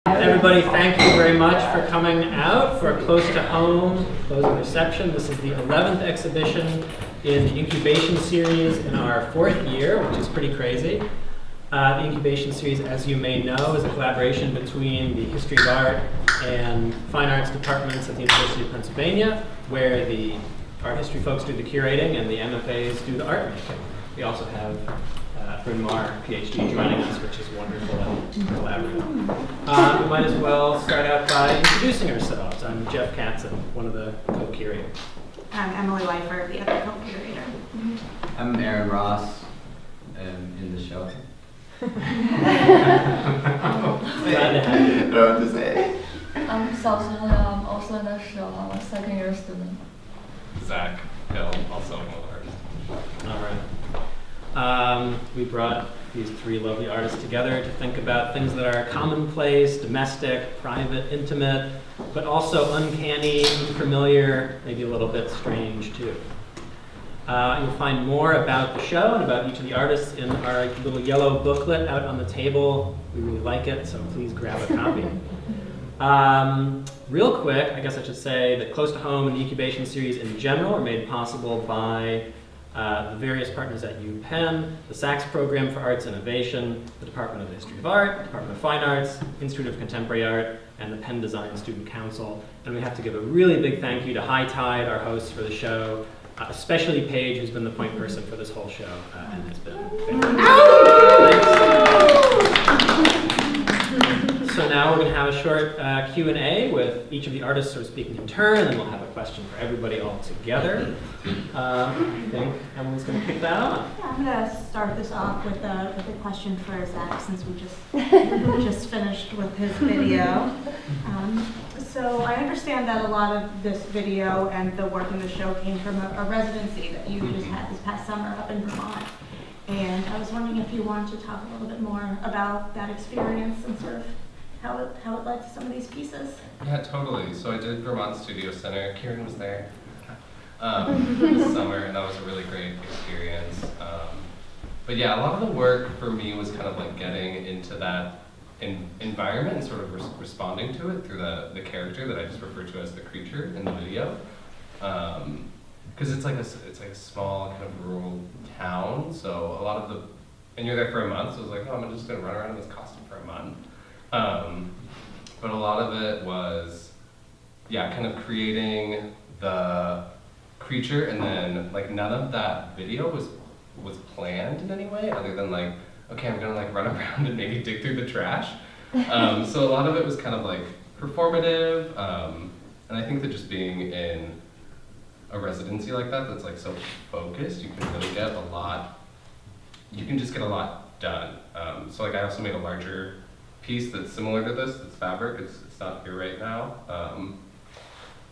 Everybody, thank you very much for coming out for a close to home closing reception. This is the 11th exhibition in the Incubation Series in our 4th year, which is pretty crazy. The Incubation Series, as you may know, is a collaboration between the History of Art and Fine Arts departments at the University of Pennsylvania, where the art history folks do the curating and the MFAs do the art making. We also have Bryn Mawr, PhD, joining us, which is wonderful and collaborative. We might as well start out by introducing ourselves. I'm Jeff Katzin, one of the co-curators. I'm Emily Leifer, the other co-curator. I'm Aaron Ross, in the show. Glad to have you. I don't know what to say. I'm Xiaoxuan Liu, I'm also in the show. I'm a second-year student. Zach Hill, also one of the artists. All right. We brought these three lovely artists together to think about things that are commonplace, domestic, private, intimate, but also uncanny, unfamiliar, maybe a little bit strange too. You'll find more about the show and about each of the artists in our little yellow booklet out on the table. We really like it, so please grab a copy. Real quick, I guess I should say that Close to Home and the Incubation Series in general are made possible by the various partners at UPenn, the Sachs Program for Arts Innovation, the Department of the History of Art, Department of Fine Arts, Institute of Contemporary Art, and the Penn Design Student Council. And we have to give a really big thank you to High Tide, our hosts for the show, especially Paige, who's been the point person for this whole show, and has been So now we're going to have a short Q&A with each of the artists sort of speaking in turn, and then we'll have a question for everybody all together. I think Emily's going to kick that on. Yeah, I'm going to start this off with a question for Zach, since we just finished with his video. So I understand that a lot of this video and the work in the show came from a residency that you just had this past summer up in Vermont. And I was wondering if you wanted to talk a little bit more about that experience and sort of how it led to some of these pieces. Yeah, totally. So I did Vermont Studio Center. Kieran was there this summer, and that was a really great experience. But yeah, a lot of the work for me was kind of like getting into that environment and sort of responding to it through the character that I just referred to as the creature in the video. Because it's like a small kind of rural town, so a lot of the, and you're there for a month, so I was like, oh, I'm just gonna run around in this costume for a month. But a lot of it was, yeah, kind of creating the creature, and then like none of that video was planned in any way other than like, okay, I'm gonna like run around and maybe dig through the trash. So a lot of it was kind of like performative, and I think that just being in a residency like that's like so focused, you can really get a lot, you can just get a lot done. So like I also made a larger piece that's similar to this, it's fabric, it's not here right now.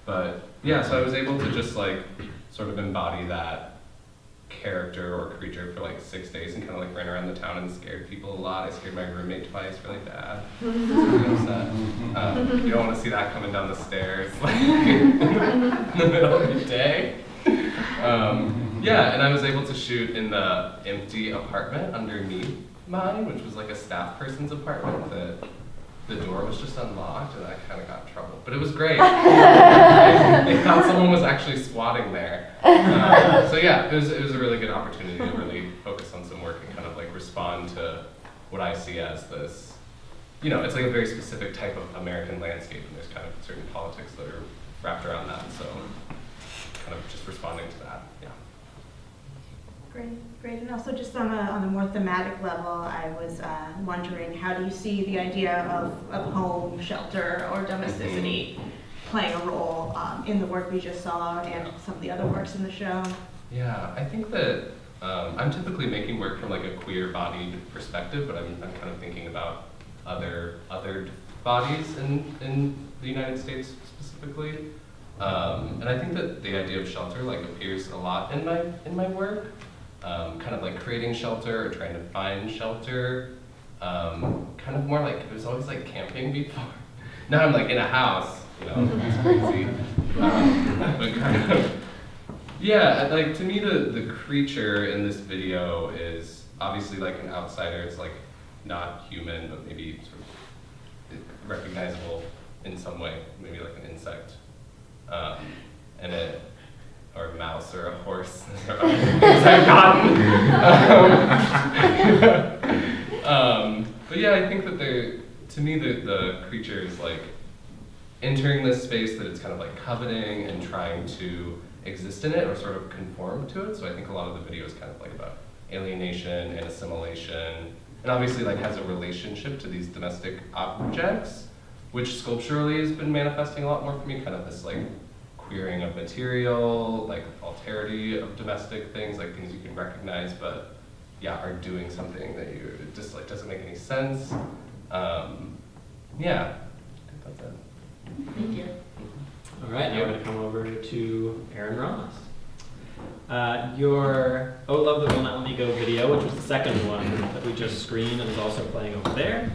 But yeah, so I was able to just like sort of embody that character or creature for like 6 days and kind of like ran around the town and scared people a lot. I scared my roommate twice really bad. Really upset. You don't want to see that coming down the stairs like in the middle of the day. Yeah, and I was able to shoot in the empty apartment underneath mine, which was like a staff person's apartment that the door was just unlocked, and I kind of got in trouble. But it was great. They thought someone was actually squatting there. So yeah, it was a really good opportunity to really focus on some work and kind of like respond to what I see as this, you know, it's like a very specific type of American landscape, and there's kind of certain politics that are wrapped around that. So kind of just responding to that, yeah. Great. And also just on a more thematic level, I was wondering, how do you see the idea of home, shelter, or domesticity playing a role in the work we just saw and some of the other works in the show? Yeah, I think that I'm typically making work from like a queer-bodied perspective, but I'm kind of thinking about other bodies in the United States specifically. And I think that the idea of shelter like appears a lot in my work. Kind of like creating shelter or trying to find shelter. Kind of more like, it was always like camping before. Now I'm like in a house, you know, it's crazy. But kind of, yeah, like to me the creature in this video is obviously like an outsider. It's like not human, but maybe sort of recognizable in some way, maybe like an insect, or a mouse or a horse. Things I've gotten. But yeah, I think that to me, the creature is like entering this space that it's kind of like coveting and trying to exist in it or sort of conform to it. So I think a lot of the video is kind of like about alienation and assimilation, and obviously like has a relationship to these domestic objects, which sculpturally has been manifesting a lot more for me, kind of this like queering of material, like alterity of domestic things, like things you can recognize, but yeah, are doing something that you just like doesn't make any sense. Yeah, I think that's it. Thank you. All right, now we're going to come over to Aaron Ross. Your Oh Love That Will Not Let Me Go video, which was the second one that we just screened and is also playing over there,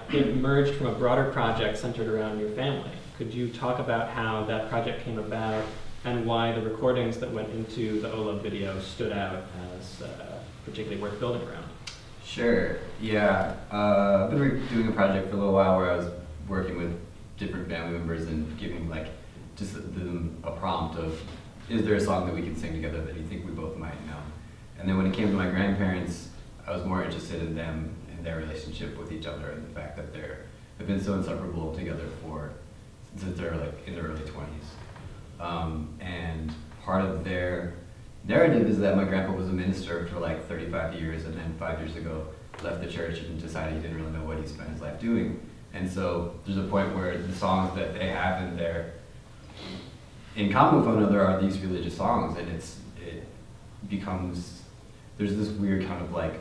it emerged from a broader project centered around your family. Could you talk about how that project came about and why the recordings that went into the Oh Love video stood out as particularly worth building around? Sure. Yeah. I've been doing a project for a little while where I was working with different family members and giving like just them a prompt of, is there a song that we can sing together that you think we both might know? And then when it came to my grandparents, I was more interested in them and their relationship with each other and the fact that they've been so inseparable together since they're like in their early 20s. And part of their narrative is that my grandpa was a minister for like 35 years and then 5 years ago left the church and decided he didn't really know what he spent his life doing. And so there's a point where the songs that they have in common with one another are these religious songs, and it becomes, there's this weird kind of like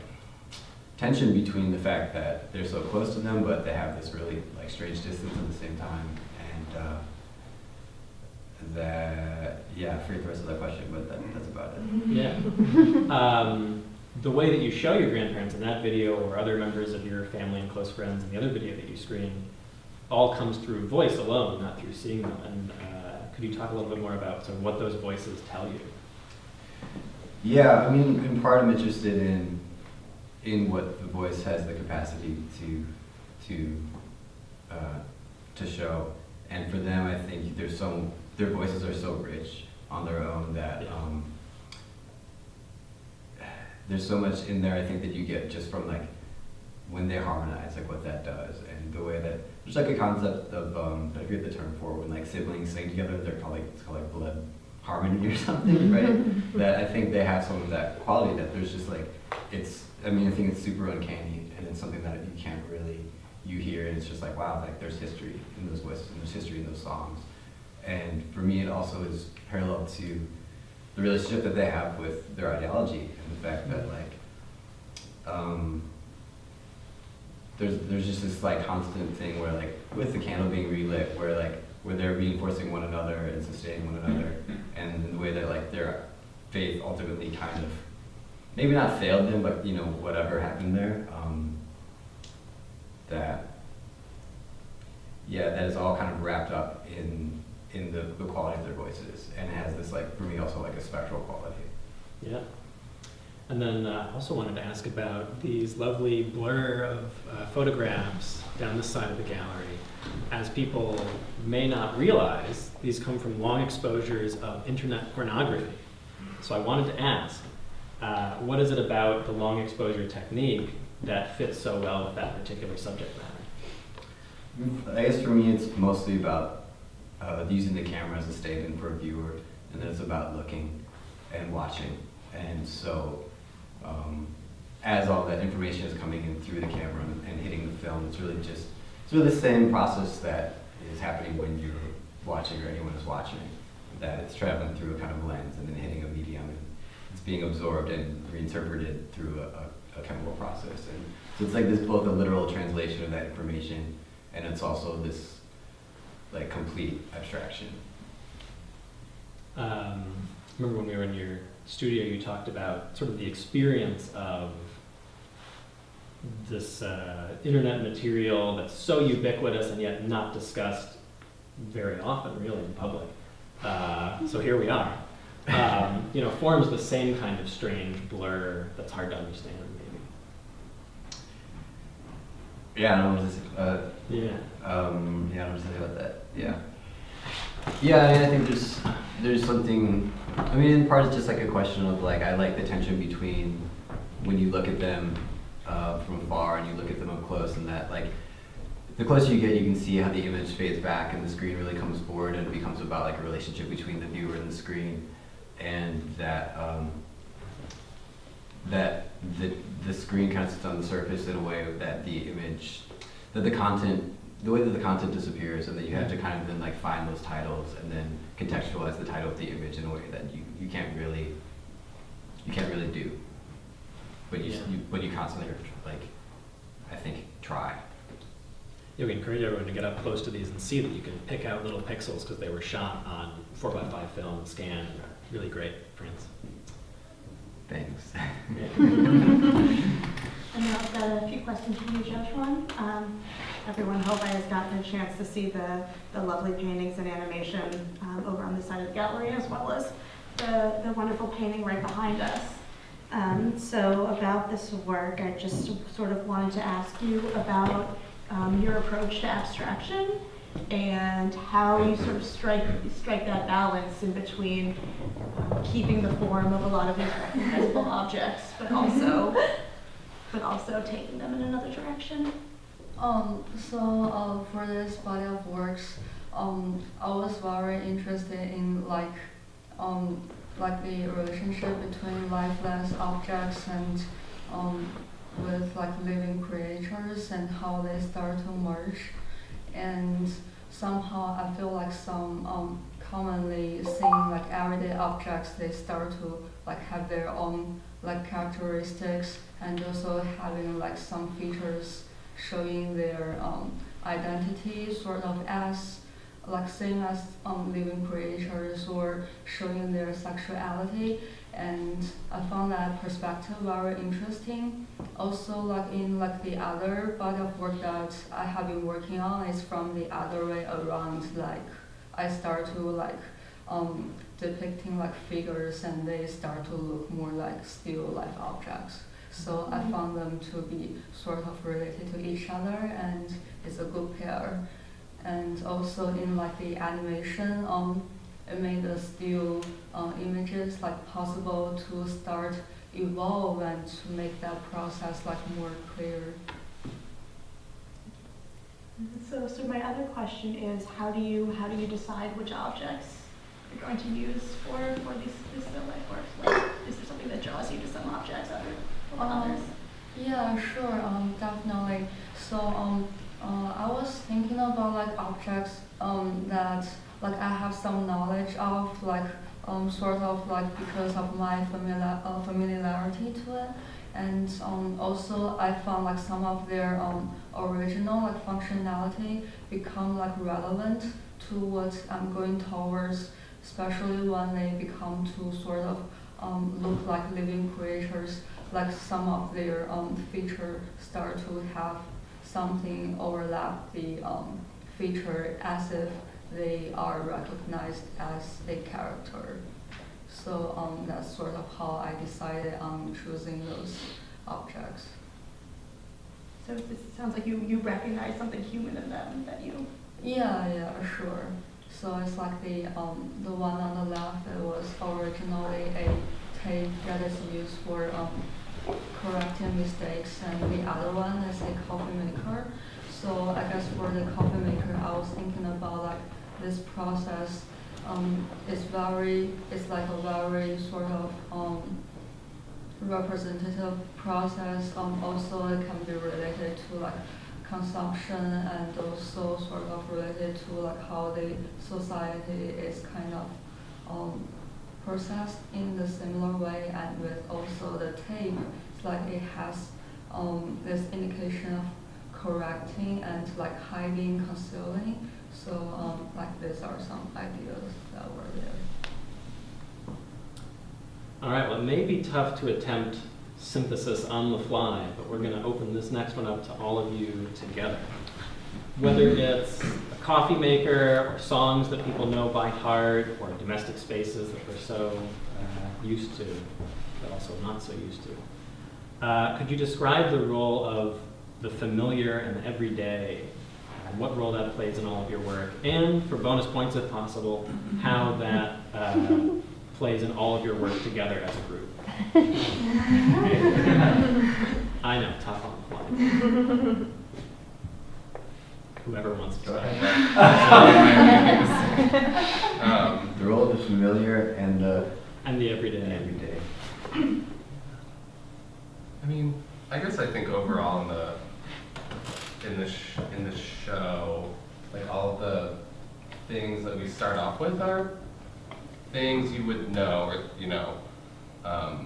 tension between the fact that they're so close to them, but they have this really like strange distance at the same time. And I forget the rest of that question, but that's about it. Yeah. The way that you show your grandparents in that video or other members of your family and close friends in the other video that you screen all comes through voice alone, not through seeing them. And could you talk a little bit more about sort of what those voices tell you? Yeah, I mean, in part I'm interested in what the voice has the capacity to show. And for them, I think their voices are so rich on their own that there's so much in there, I think, that you get just from like when they harmonize, like what that does, and the way that there's like a concept of I forget the term for when like siblings sing together. It's called like blood harmony or something, right? That I think they have some of that quality that there's just like I think it's super uncanny, and it's something that you can't really hear, and it's just like wow, like there's history in those voices and there's history in those songs. And for me, it also is parallel to the relationship that they have with their ideology and the fact that like there's just this like constant thing where like with the candle being relit where they're reinforcing one another and sustaining one another, and in the way that like their faith ultimately kind of maybe not failed them, but whatever happened there, that is all kind of wrapped up in the quality of their voices, and it has this like for me also like a spectral quality. Yeah. And then I also wanted to ask about these lovely blur of photographs down this side of the gallery. As people may not realize, these come from long exposures of internet pornography. So I wanted to ask, what is it about the long exposure technique that fits so well with that particular subject matter? I guess for me it's mostly about using the camera as a stand-in for a viewer, and then it's about looking and watching. And so as all that information is coming in through the camera and hitting the film, it's really the same process that is happening when you're watching or anyone is watching, that it's traveling through a kind of lens and then hitting a medium, and it's being absorbed and reinterpreted through a chemical process. And so it's like this both a literal translation of that information, and it's also this like complete abstraction. Remember when we were in your studio, you talked about sort of the experience of this internet material that's so ubiquitous and yet not discussed very often, really, in public. So here we are. Forms the same kind of strange blur that's hard to understand, maybe. Yeah, I don't know what to Yeah. yeah, I don't know what to say about that. Yeah. Yeah, I mean, I think there's something. I mean, in part, it's just like a question of like I like the tension between when you look at them from afar and you look at them up close, and that like the closer you get, you can see how the image fades back and the screen really comes forward, and it becomes about like a relationship between the viewer and the screen, and that that the screen kind of sits on the surface in a way that the image, that the content. The way that the content disappears, and that you have to kind of then like find those titles and then contextualize the title of the image in a way that you can't really do, but you constantly like I think try. Yeah, we encourage everyone to get up close to these and see that you can pick out little pixels because they were shot on 4x5 film and scanned. Really great prints. Thanks. And now I've got a few questions for you, Xiaoxuan. Everyone, hope has gotten a chance to see the lovely paintings and animation over on the side of the gallery, as well as the wonderful painting right behind us. So about this work, I just sort of wanted to ask you about your approach to abstraction and how you sort of strike that balance in between keeping the form of a lot of these recognizable objects, but also taking them in another direction. So for this body of works, I was very interested in like the relationship between lifeless objects and with like living creators and how they start to merge. And somehow I feel like some commonly seen like everyday objects, they start to like have their own like characteristics and also having like some features showing their identity sort of as like same as living creators or showing their sexuality, and I found that perspective very interesting. Also like in like the other body of work that I have been working on is from the other way around, like I start to like depicting like figures and they start to look more like still life objects. So I found them to be sort of related to each other and it's a good pair. And also in like the animation, it made the still images like possible to start evolve and to make that process like more clear. So my other question is, how do you decide which objects you're going to use for these still life works? Like, is there something that draws you to some objects other than others? Yeah, sure, definitely. So I was thinking about like objects that like I have some knowledge of, like sort of like because of my familiarity to it, and also I found like some of their original like functionality become like relevant to what I'm going towards, especially when they become to sort of look like living creatures. Like some of their features start to have something overlap the feature as if they are recognized as a character. So that's sort of how I decided on choosing those objects. So it sounds like you recognize something human in them that you... Yeah, sure. So it's like the one on the left, it was originally a tape that is used for correcting mistakes, and the other one is a coffee maker. So I guess for the coffee maker, I was thinking about like this process it's like a very sort of representative process. Also it can be related to like consumption and also sort of related to like how the society is kind of processed in the similar way, and with also the tape, it's like it has this indication of correcting and like hiding, concealing. So like these are some ideas that were there. All right, well, it may be tough to attempt synthesis on the fly, but we're going to open this next one up to all of you together. Whether it's a coffee maker or songs that people know by heart or domestic spaces that we're so used to, but also not so used to. Could you describe the role of the familiar and the everyday, and what role that plays in all of your work, and for bonus points if possible, how that plays in all of your work together as a group. I know, tough on the fly. Whoever wants to Go start. The role of the familiar and the everyday. everyday. I mean, I guess I think overall in the show, like all of the things that we start off with are things you would know, or I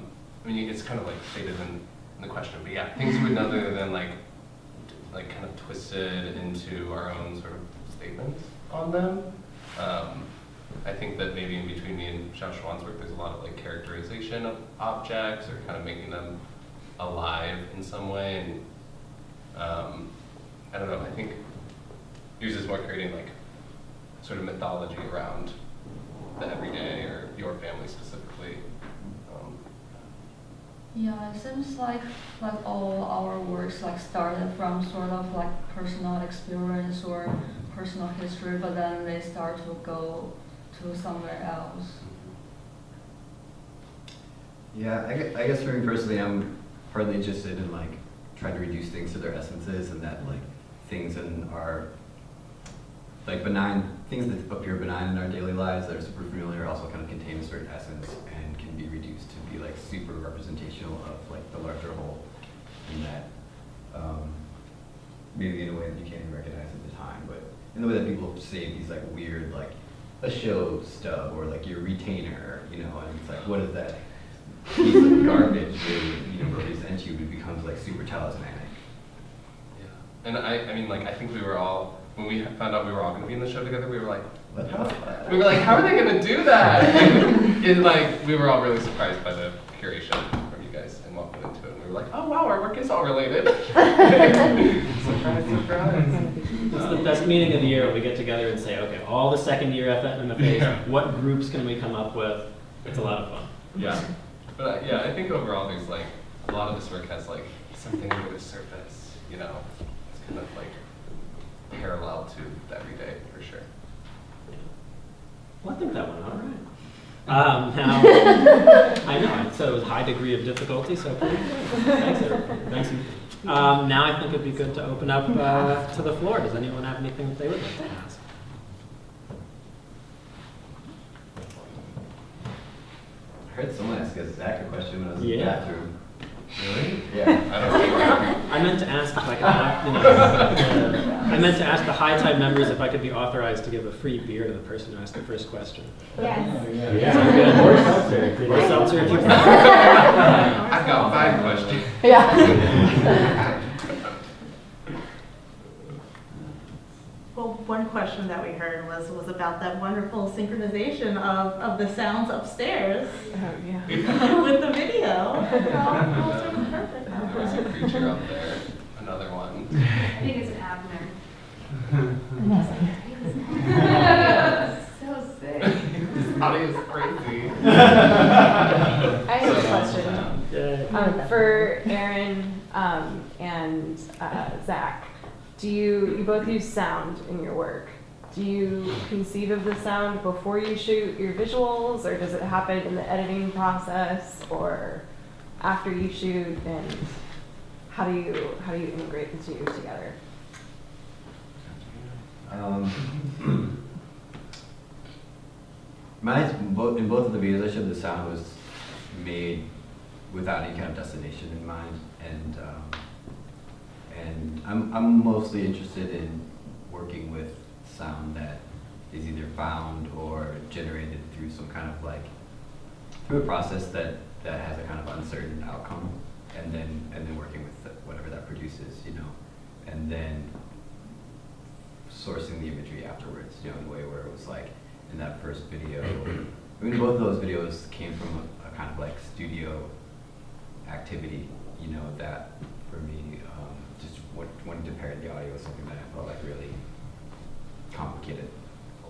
mean, it's kind of like stated in the question, but yeah, things you would know other than like kind of twisted into our own sort of statements on them. I think that maybe in between me and Xiaoxuan's work, there's a lot of like characterization of objects, or kind of making them alive in some way, and I don't know, I think yours is more creating like sort of mythology around the everyday or your family specifically. Yeah, it seems like all our works like started from sort of like personal experience or personal history, but then they start to go to somewhere else. Yeah, I guess for me personally, I'm partly interested in like trying to reduce things to their essences, and that like things in our like benign things that appear benign in our daily lives that are super familiar also kind of contain a certain essence and can be reduced to be like super representational of like the larger whole, and that maybe in a way that you can't even recognize at the time, but in the way that people say these like weird like a show stub or like your retainer, and it's like, what does that piece of garbage really represent you? It becomes like super talismanic. Yeah, and I mean, like I think we were all, when we found out we were all going to be in the show together, we were like, how are they going to do that? And like we were all really surprised by the curation from you guys and what went into it. And we were like, oh wow, our work is all related. Surprise, surprise. It's the best meeting of the year when we get together and say, okay, all the second year effort in the face, what groups can we come up with? It's a lot of fun. Yeah, but yeah, I think overall there's like a lot of this work has like something under the surface. It's kind of like parallel to the everyday for sure. Well, I think that went all right. Now, I know, I said it was a high degree of difficulty, so pretty good. Thanks, everybody. Thanks. Now I think it'd be good to open up to the floor. Does anyone have anything that they would like to ask? I heard someone ask Zach a question when I was in the Yeah. bathroom. Really? Yeah. I don't know. I meant to ask if I could, I meant to ask the High Tide members if I could be authorized to give a free beer to the person who asked the first question. Yes. Sound good? Or seltzer if you prefer. I've got 5 questions. Yeah. Well, one question that we heard was about that wonderful synchronization of the sounds upstairs Oh, yeah. with the video. All sort of perfect. There's a creature up there. Another one. I think it's an Abner. So sick. This audio is crazy. I have a question. Yeah. For Aaron and Zach, do you both use sound in your work? Do you conceive of the sound before you shoot your visuals, or does it happen in the editing process, or after you shoot? And how do you integrate the two together? In both of the videos I showed, the sound was made without any kind of destination in mind, and I'm mostly interested in working with sound that is either found or generated through some kind of like through a process that has a kind of uncertain outcome, and then working with whatever that produces, and then sourcing the imagery afterwards, in a way where it was like in that first video. I mean, both of those videos came from a kind of like studio activity, that for me, just wanting to pair the audio with something that I felt like really complicated,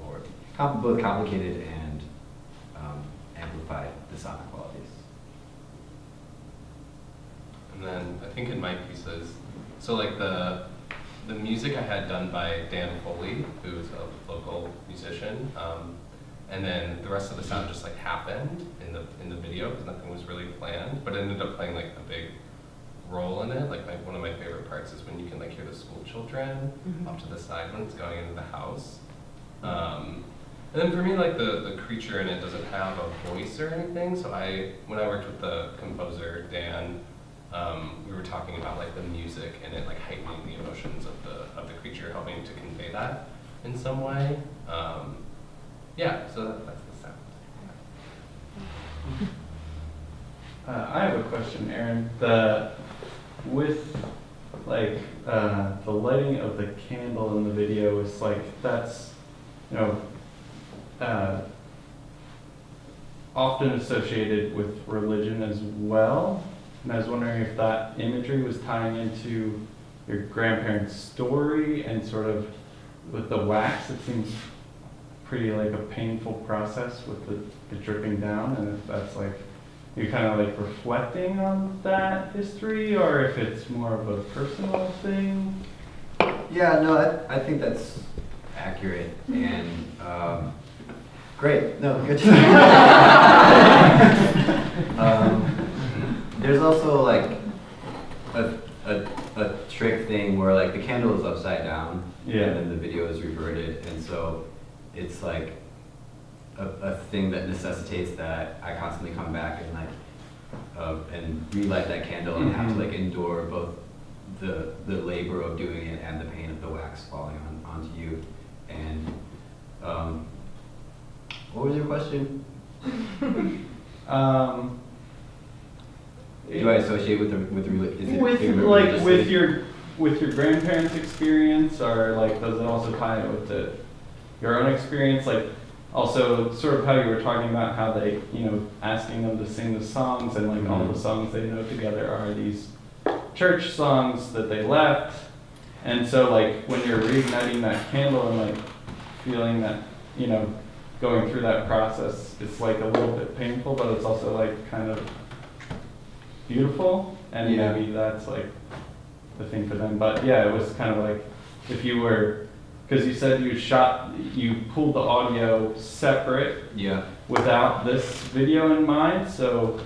or both complicated and amplified the sonic qualities. And then I think in my pieces, So like the music I had done by Dan Foley, who's a local musician, and then the rest of the sound just like happened in the video because nothing was really planned, but it ended up playing like a big role in it. Like one of my favorite parts is when you can like hear the school children off to the side when it's going into the house. And then for me, like the creature in it doesn't have a voice or anything. So when I worked with the composer Dan, we were talking about like the music and it like heightening the emotions of the creature, helping to convey that in some way. Yeah, so that's the sound. I have a question, Aaron. With like the lighting of the candle in the video is like that's often associated with religion as well. And I was wondering if that imagery was tying into your grandparents' story and sort of with the wax, it seems pretty like a painful process with the dripping down, and if that's like you're kind of like reflecting on that history, or if it's more of a personal thing. Yeah, no, I think that's accurate and great. No, good. There's also like a trick thing where like the candle is upside down, Yeah. and then the video is reverted, and so it's like a thing that necessitates that I constantly come back and like and relight that candle and have to like endure both the labor of doing it and the pain of the wax falling onto you. And what was your question? Do I associate with with your grandparents' experience, or like does it also tie it with your own experience? Like also sort of how you were talking about how they, asking them to sing the songs, and like all the songs they know together are these church songs that they left. And so like when you're reigniting that candle and like feeling that, going through that process, it's like a little bit painful, but it's also like kind of beautiful, and maybe that's like the thing for them. But yeah, it was kind of like if you were, because you said you pulled the audio separate, without this video in mind. So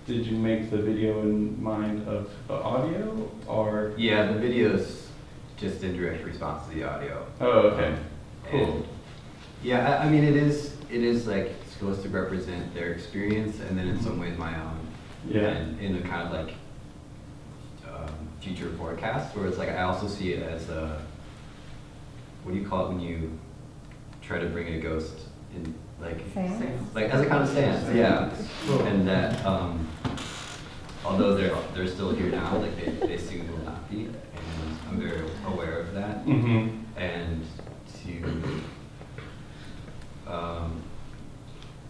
did you make the video in mind of the audio, or? Yeah, the video's just in direct response to the audio. Oh, okay. Cool. And yeah, I mean, it is like supposed to represent their experience, and then in some ways my own. Yeah. And in a kind of like future forecast, where it's like I also see it as what do you call it when you try to bring a ghost in, like as a kind of seance, yeah. And that although they're still here now, like they soon will not be, and I'm very aware of that. And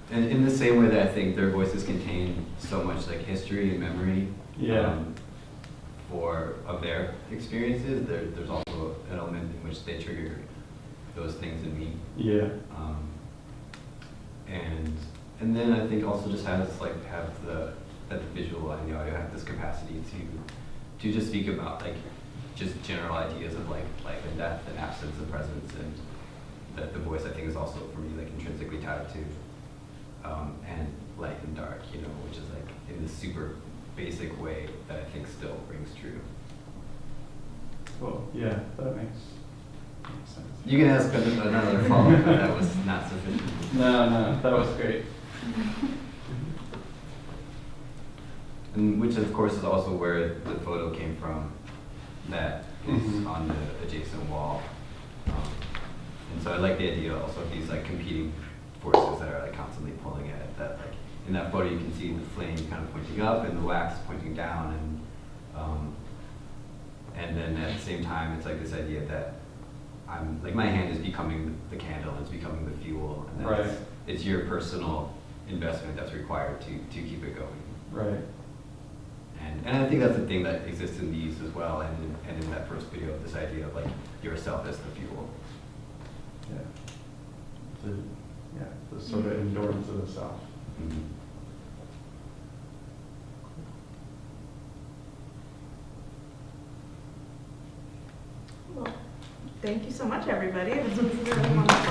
and in the same way that I think their voices contain so much like history and memory of their experiences, there's also an element in which they trigger those things in me. Yeah. And then I think also just have the visual and the audio have this capacity to just speak about like just general ideas of like life and death and absence and presence, and that the voice I think is also for me like intrinsically tied to and light and dark, which is like in this super basic way that I think still rings true. Cool. Yeah, that makes sense. You can ask another follow-up, but that was not sufficient. No, that was great. And which of course is also where the photo came from that is on the adjacent wall. And so I like the idea also of these like competing forces that are like constantly pulling at it. That like in that photo you can see the flame kind of pointing up and the wax pointing down, and then at the same time it's like this idea that I'm like my hand is becoming the candle, it's becoming the fuel, and that it's your personal investment that's required to keep it going. Right. And I think that's the thing that exists in these as well, and in that first video, this idea of like yourself as the fuel. Yeah. The sort of endurance of the self. thank you so much, everybody. This was really wonderful.